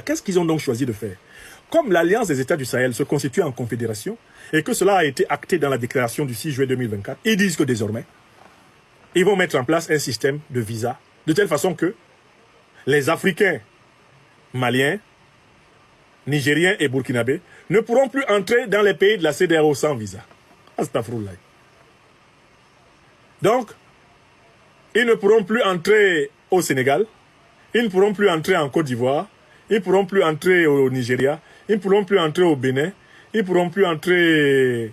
Qu'est-ce qu'ils ont donc choisi de faire? Comme l'Alliance des États du Sahel se constitue en confédération et que cela a été acté dans la déclaration du 6 juillet 2024, ils disent que désormais, ils vont mettre en place un système de visa de telle façon que les Africains, Maliens, Nigériens et Burkinabés ne pourront plus entrer dans les pays de la CEDEAO sans visa. Astaghfirullah. Donc, ils ne pourront plus entrer au Sénégal, ils ne pourront plus entrer en Côte d'Ivoire, ils ne pourront plus entrer au Nigeria, ils ne pourront plus entrer au Bénin, ils ne pourront plus entrer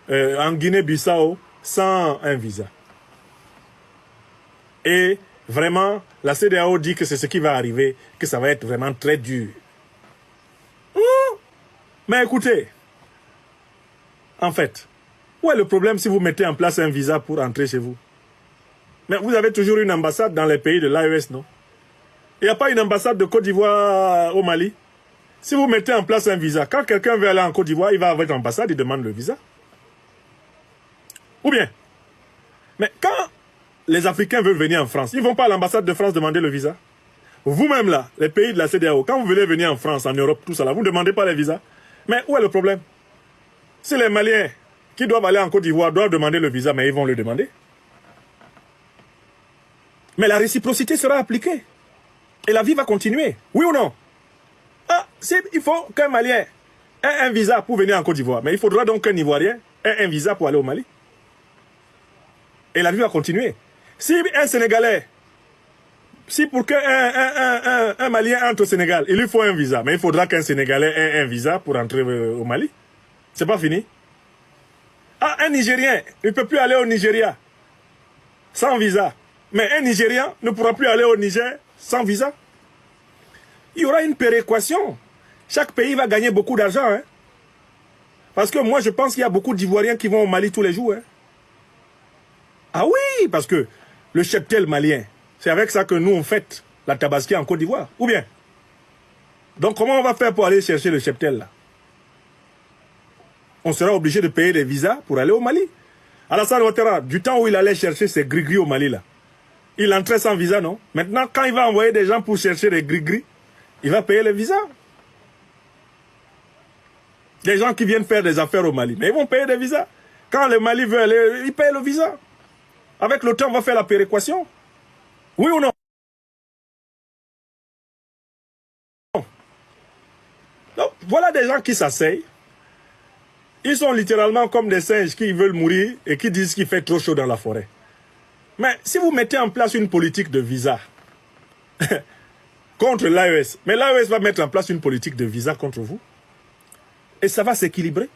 en Guinée-Bissau sans un visa. Et vraiment, la CEDEAO dit que c'est ce qui va arriver, que ça va être vraiment très dur. Mais écoutez, en fait, où est le problème si vous mettez en place un visa pour entrer chez vous? Mais vous avez toujours une ambassade dans les pays de l'AES, non? Il n'y a pas une ambassade de Côte d'Ivoire au Mali? Si vous mettez en place un visa, quand quelqu'un veut aller en Côte d'Ivoire, il va à votre ambassade, il demande le visa. Ou bien, mais quand les Africains veulent venir en France, ils ne vont pas à l'ambassade de France demander le visa. Vous-même là, les pays de la CEDEAO, quand vous voulez venir en France, en Europe, tout ça là, vous ne demandez pas les visas. Mais où est le problème? Si les Maliens qui doivent aller en Côte d'Ivoire doivent demander le visa, mais ils vont le demander. Mais la réciprocité sera appliquée. Et la vie va continuer. Oui ou non? Ah, il faut qu'un Malien ait un visa pour venir en Côte d'Ivoire. Mais il faudra donc qu'un Ivoirien ait un visa pour aller au Mali. Et la vie va continuer. Si un Sénégalais, si pour qu'un Malien entre au Sénégal, il lui faut un visa, mais il faudra qu'un Sénégalais ait un visa pour entrer au Mali. C'est pas fini. Ah, un Nigérien, il ne peut plus aller au Nigeria sans visa. Mais un Nigérian ne pourra plus aller au Niger sans visa. Il y aura une péréquation. Chaque pays va gagner beaucoup d'argent. Hein? Parce que moi, je pense qu'il y a beaucoup d'Ivoiriens qui vont au Mali tous les jours. Hein? Ah oui, parce que le cheptel malien, c'est avec ça que nous, on fête la tabaski en Côte d'Ivoire. Ou bien? Donc, comment on va faire pour aller chercher le cheptel là? On sera obligé de payer des visas pour aller au Mali. Alassane Ouattara, du temps où il allait chercher ses gris-gris au Mali là, il entrait sans visa, non? Maintenant, quand il va envoyer des gens pour chercher les gris-gris, il va payer les visas. Des gens qui viennent faire des affaires au Mali, mais ils vont payer des visas. Quand le Mali veut aller, il paye le visa. Avec le temps, on va faire la péréquation. Oui ou non? Donc, voilà des gens qui s'asseyent. Ils sont littéralement comme des singes qui veulent mourir et qui disent qu'il fait trop chaud dans la forêt. Mais si vous mettez en place une politique de visa contre l'AES, mais l'AES va mettre en place une politique de visa contre vous, et ça va s'équilibrer.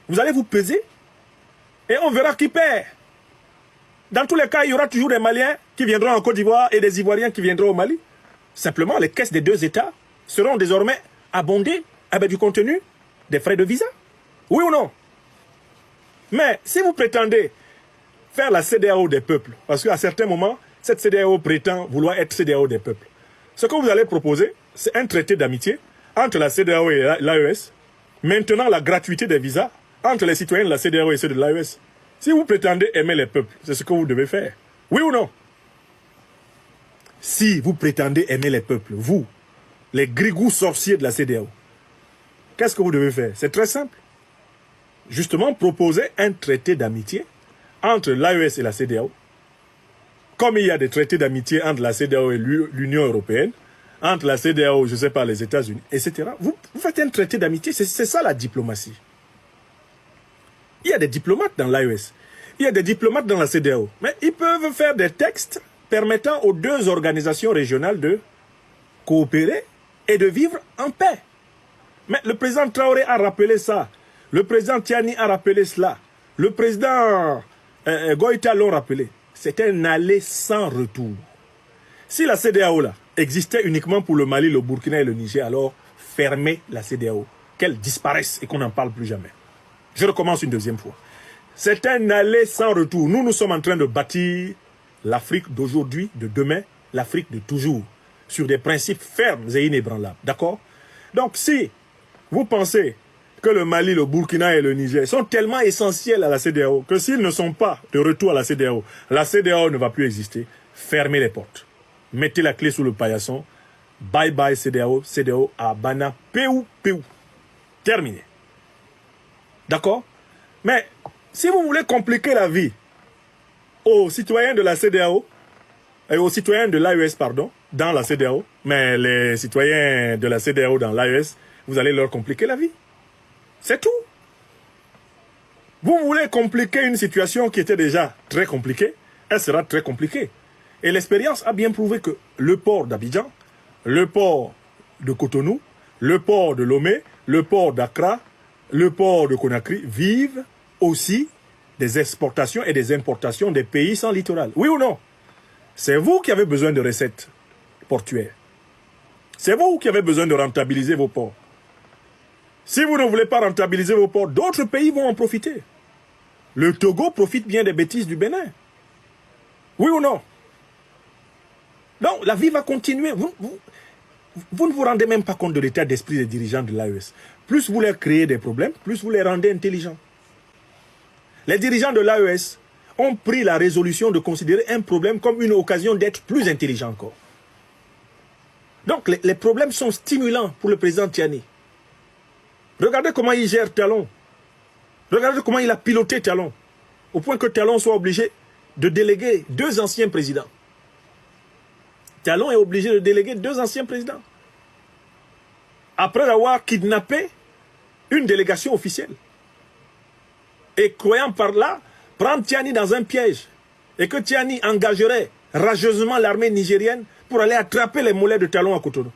Vous allez vous peser, et on verra qui perd. Dans tous les cas, il y aura toujours des Maliens qui viendront en Côte d'Ivoire et des Ivoiriens qui viendront au Mali. Simplement, les caisses des deux États seront désormais abondées avec du contenu des frais de visa. Oui ou non? Mais si vous prétendez faire la CEDEAO des peuples, parce qu'à certains moments, cette CEDEAO prétend vouloir être CEDEAO des peuples. Ce que vous allez proposer, c'est un traité d'amitié entre la CEDEAO et l'AES, maintenant la gratuité des visas entre les citoyens de la CEDEAO et ceux de l'AES. Si vous prétendez aimer les peuples, c'est ce que vous devez faire. Oui ou non? Si vous prétendez aimer les peuples, vous, les grigous sorciers de la CEDEAO, qu'est-ce que vous devez faire? C'est très simple. Justement, proposer un traité d'amitié entre l'AES et la CEDEAO, comme il y a des traités d'amitié entre la CEDEAO et l'Union européenne, entre la CEDEAO, je ne sais pas, les États-Unis, etc. Vous faites un traité d'amitié, c'est ça la diplomatie. Il y a des diplomates dans l'AES, il y a des diplomates dans la CEDEAO, mais ils peuvent faire des textes permettant aux deux organisations régionales de coopérer et de vivre en paix. Mais le président Traoré a rappelé ça, le président Tiani a rappelé cela, le président Goïta l'a rappelé. C'est un aller sans retour. Si la CEDEAO là existait uniquement pour le Mali, le Burkina et le Niger, alors fermez la CEDEAO, qu'elle disparaisse et qu'on n'en parle plus jamais. Je recommence une deuxième fois. C'est un aller sans retour. Nous sommes en train de bâtir l'Afrique d'aujourd'hui, de demain, l'Afrique de toujours, sur des principes fermes et inébranlables. D'accord? Donc si vous pensez que le Mali, le Burkina et le Niger sont tellement essentiels à la CEDEAO que s'ils ne sont pas de retour à la CEDEAO ne va plus exister, fermez les portes. mettez la clé sous le paillasson. Bye bye CEDEAO, CEDEAO à Bana, Péou, Péou. Terminé. D'accord? Mais si vous voulez compliquer la vie aux citoyens de la CEDEAO, et aux citoyens de l'AES, pardon, dans la CEDEAO, mais les citoyens de la CEDEAO dans l'AES, vous allez leur compliquer la vie. C'est tout. Vous voulez compliquer une situation qui était déjà très compliquée, elle sera très compliquée. Et l'expérience a bien prouvé que le port d'Abidjan, le port de Cotonou, le port de Lomé, le port d'Accra, le port de Conakry vivent aussi des exportations et des importations des pays sans littoral. Oui ou non? C'est vous qui avez besoin de recettes portuaires. C'est vous qui avez besoin de rentabiliser vos ports. Si vous ne voulez pas rentabiliser vos ports, d'autres pays vont en profiter. Le Togo profite bien des bêtises du Bénin. Oui ou non? Donc, la vie va continuer. Vous ne vous rendez même pas compte de l'état d'esprit des dirigeants de l'AES. Plus vous leur créez des problèmes, plus vous les rendez intelligents. Les dirigeants de l'AES ont pris la résolution de considérer un problème comme une occasion d'être plus intelligent encore. Donc, les problèmes sont stimulants pour le président Tiani. Regardez comment il gère Talon. Regardez comment il a piloté Talon. Au point que Talon soit obligé de déléguer 2 anciens présidents. Talon est obligé de déléguer 2 anciens présidents. Après avoir kidnappé une délégation officielle. Et croyant par là prendre Tiani dans un piège. Et que Tiani engagerait rageusement l'armée nigérienne pour aller attraper les mollets de Talon à Cotonou.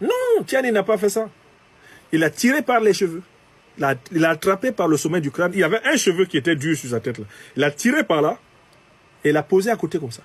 Non, Tiani n'a pas fait ça. Il a tiré par les cheveux. Il a attrapé par le sommet du crâne. Il y avait un cheveu qui était dur sur sa tête là. Il a tiré par là et l'a posé à côté comme ça.